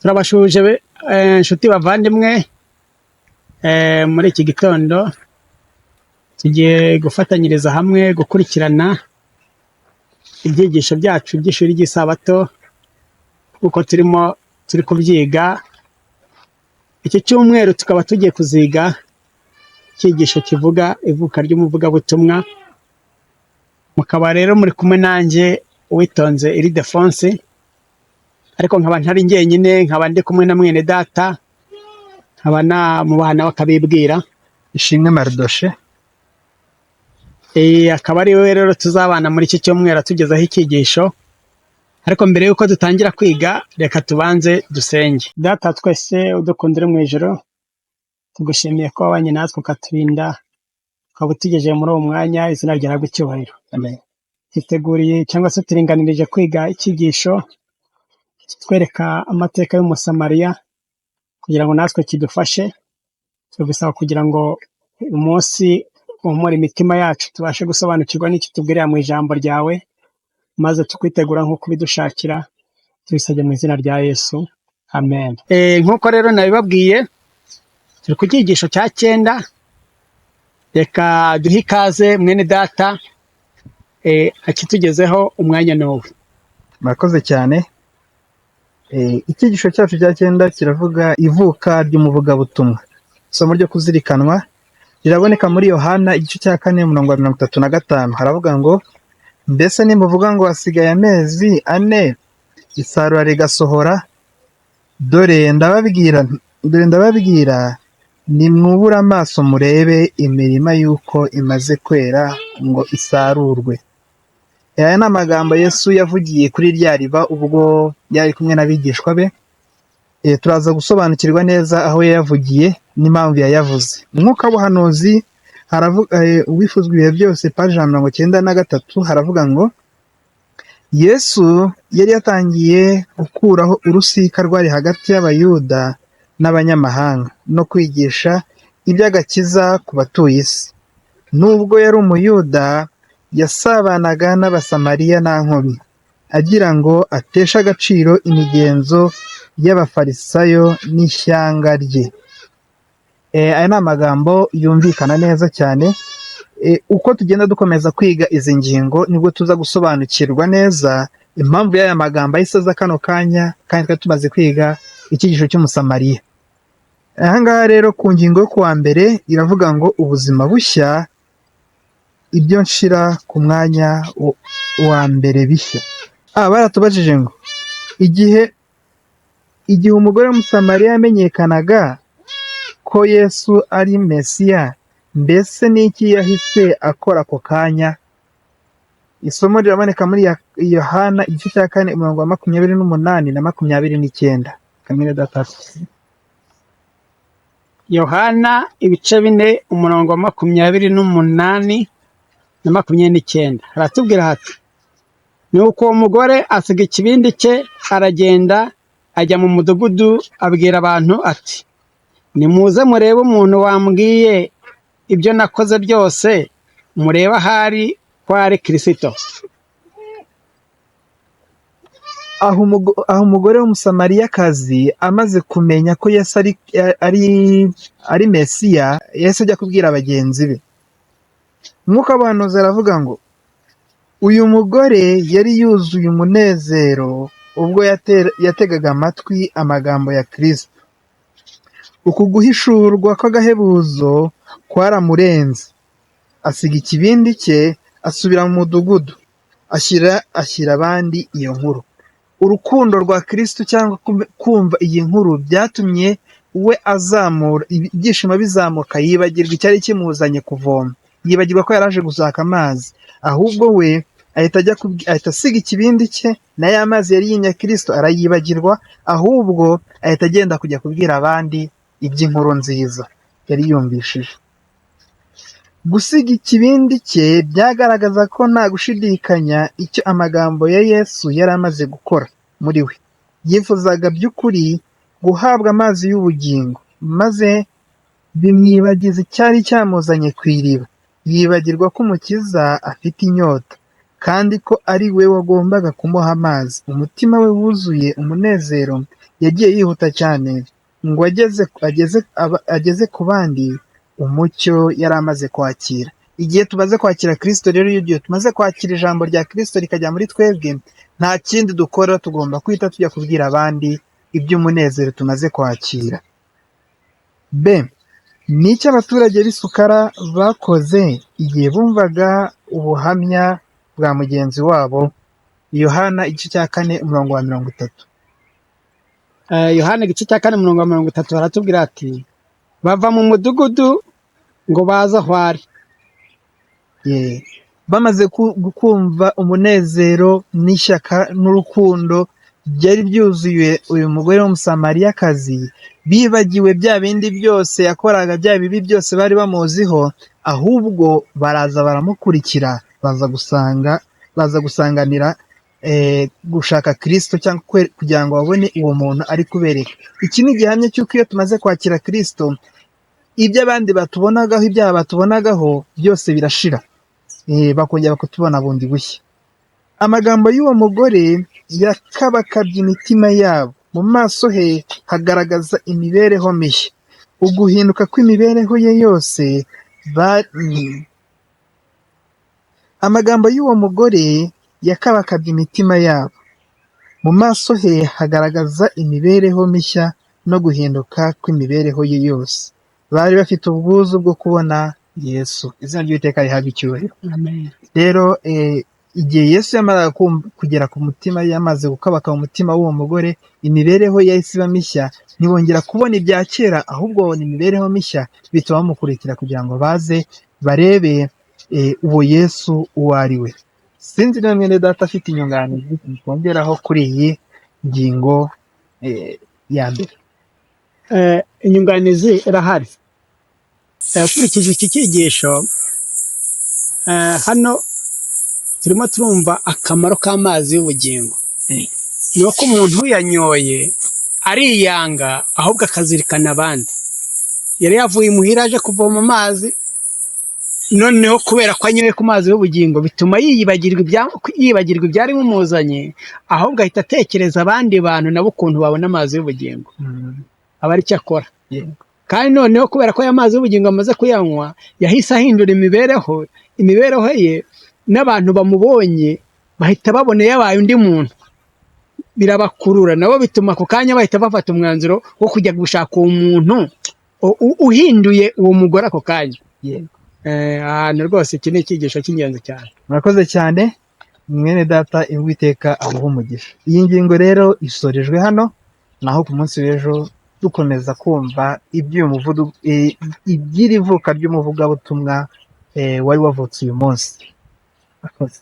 turabashuje inshuti bavandimwe, muri iki gitondo tugiye gufatanyiriza hamwe gukurikirana ibyigisho byacu by'ishuri ry'isabato kuko turi kubyiga. Iki cyumweru tukaba tugiye kuziga icyigisho kivuga ivuka ry'umuvugabutumwa. Mukaba rero muri kumwe nanjye Uwitonze Ildefonse, ariko nkaba ntari njyenyine, nkaba ndi kumwe na mwene data, nkaba namubaha nawe akabibwira. Ishimwe Maridoshe. Akaba ari we rero tuzabana muri iki cyumweru tugezaho icyigisho. Ariko mbere y'uko dutangira kwiga, reka tubanze dusenge. Data twese udukundira mu ijoro, tugushimiye ko wabanye natwe ukaturinda, ukaba utugejeje muri uwo mwanya, izina ryawe rihabwe icyubahiro. Amen. Hiteguriye cyangwa se turinganirije kwiga icyigisho kitwereka amateka y'umusamariya, kugira ngo natwe kidufashe. Tubisaba kugira ngo uyu munsi uhumure imitima yacu, tubashe gusobanukirwa n'icyo tubwirira mu ijambo ryawe, maze tukwitegura nk'uko ubidushakira. Tubisabye mu izina rya Yesu, amen. Nk'uko rero nabibabwiye, turi ku cyigisho cya 9. Reka duhe ikaze mwene data akitugezeho, umwanya n'uwe. Murakoze cyane. Icyigisho cyacu cya 9 kiravuga ivuka ry'umuvugabutumwa. Isomo ryo kuzirikanwa riraboneka muri Yohana igice cya 4:35. Haravuga ngo, mbese nimuvuga ngo hasigaye amezi 4 isarura rigasohora, dore ndababwira nimwubura amaso murebe imirima y'uko imaze kwera ngo isarurwe. Aya ni amagambo Yesu yavugiye kuri rya riba ubwo yari kumwe n'abigishwa be. Turaza gusobanukirwa neza aho yayavugiye n'impamvu yayavuze. Umwuka w'ubuhanuzi wifuzwa ibihe byose, paji 93, haravuga ngo, Yesu yari yatangiye gukuraho urusika rwari hagati y'Abayuda n'Abanyamahanga no kwigisha iby'agakiza ku batuye isi. Nubwo yari Umuyuda, yasabanaga n'Abasamariya nta nkomyi, agira ngo ateshe agaciro imigenzo y'Abafarisayo n'ishyanga rye. Aya ni amagambo yumvikana neza cyane. Uko tugenda dukomeza kwiga izi ngingo, nibwo tuza gusobanukirwa neza impamvu y'aya magambo ayisoza kano kanya, kandi twari tumaze kwiga icyigisho cy'Umusamariya. Aha ngaha rero ku ngingo yo kuwa mbere iravuga ngo ubuzima bushya, ibyo nshira ku mwanya wa mbere bishya. Baratubajije ngo igihe umugore w'Umusamariya yamenyekanaga ko Yesu ari Mesiya, mbese n'iki yahise akora ako kanya? Isomo riraboneka muri Yohana igice cya 4:28 na 29. Kamere data. Yohana ibice 4 umurongo wa 28 na 29. Haratubwira hati, nuko uwo mugore asiga ikibindi cye, aragenda ajya mu mudugudu, abwira abantu ati, nimuze murebe umuntu wambwiye ibyo nakoze byose, murebe ahari ko ari Kristo. Aho umugore w'Umusamariyakazi amaze kumenya ko Yesu ari Mesiya, Yesu ajya kubwira bagenzi be. Mwuka w'ubuhanuzi aravuga ngo, uyu mugore yari yuzuye umunezero ubwo yategaga amatwi amagambo ya Kristo. Uku guhishurwa kw'agahebuzo kwaramurenze, asiga ikibindi cye, asubira mu mudugudu, ashyira abandi iyo nkuru. Urukundo rwa Kristo cyangwa kumva iyi nkuru byatumye we azamura ibyishimo, bizamuka, yibagirwa icyari kimuzanye kuvoma, yibagirwa ko yaraje gushaka amazi, ahubwo we ahita asiga ikibindi cye, na ya mazi yari yimye Kristo arayibagirwa, ahubwo ahita agenda kujya kubwira abandi iby'inkuru nziza yari yumvishije. Gusiga ikibindi cye byagaragaza ko nta gushidikanya icyo amagambo ya Yesu yari amaze gukora muri we. Yifuzaga by'ukuri guhabwa amazi y'ubugingo, maze bimwibagiza icyari cyamuzanye ku iriba. Yibagirwa ko Umukiza afite inyota, kandi ko ari we wagombaga kumuha amazi. Umutima we wuzuye umunezero yagiye yihuta cyane ngo ageze ku bandi umucyo yari amaze kwakira. Igihe tumaze kwakira Kristo rero, iyo igihe tumaze kwakira ijambo rya Kristo rikajya muri twebwe, nta kindi dukora, tugomba kwita tujya kubwira abandi iby'umunezero tumaze kwakira. Ni iki abaturage b'i Sukara bakoze igihe bumvaga ubuhamya bwa mugenzi wabo? Yohana igice cya 4:30. Yohana igice cya 4:30 haratubwira ati, bava mu mudugudu ngo baze aho ari. Bamaze kumva umunezero n'ishyaka n'urukundo byari byuzuye uyu mugore w'umusamariyakazi, bibagiwe bya bindi byose yakoraga, bya bibi byose bari bamuziho, ahubwo baraza baramukurikira, baza gusanganira gushaka Kristo, cyangwa kugira ngo babone uwo muntu ari kubereka. Iki ni igihamya cy'uko iyo tumaze kwakira Kristo, ibyo abandi batubonagaho, ibyaha batubonagaho byose birashira, bakongera kutubona bundi bushya. Amagambo y'uwo mugore yakabakabye imitima yabo, mu maso he hagaragaza imibereho mishya, uguhinduka kw'imibereho ye yose. Amagambo y'uwo mugore yakabakabye imitima yabo, mu maso he hagaragaza imibereho mishya no guhinduka kw'imibereho ye yose. Bari bafite ubwuzu bwo kubona Yesu. Izina ry'Uwiteka rihabwe icyubahiro. Rero igihe Yesu yamaraga kugera ku mutima, yamaze gukabaka mu mutima w'uwo mugore, imibereho yahise iba mishya, ntibongera kubona ibya kera, ahubwo babona imibereho mishya, bituma bamukurikira kugira ngo baze barebe uwo Yesu uwo ari we. Sinzi niba mwene data afite inyunganizi twongeraho kuri iyi ngingo ya mbere. Inyunganizi irahari. Ukurikije iki cyigisho, hano turimo turumva akamaro k'amazi y'ubugingo. Ni uko umuntu uyanyoye ariyanga, ahubwo akazirikana abandi. Yari yavuye imuhira aje kuvoma amazi, noneho kubera ko anyoye ku mazi y'ubugingo, bituma yibagirwa ibyari bimuzanye, ahubwo ahita atekereza abandi bantu nabo ukuntu babona amazi y'ubugingo, aba ari cyo akora. Kandi noneho kubera ko aya mazi y'ubugingo amaze kuyanywa, yahise ahindura imibereho ye, n'abantu bamubonye bahita babona yabaye undi muntu, birabakurura nabo, bituma ako kanya bahita bafata umwanzuro wo kujya gushaka uwo muntu uhinduye uwo mugore ako kanya. Ahantu rwose iki ni icyigisho cy'ingenzi cyane. Murakoze cyane mwene data, Uwiteka amuhe umugisha. Iyi ngingo rero isorejwe hano, naho ku munsi w'ejo dukomeza kumva iby'iri vuka ry'umuvugabutumwa wari wavutse uyu munsi. Murakoze.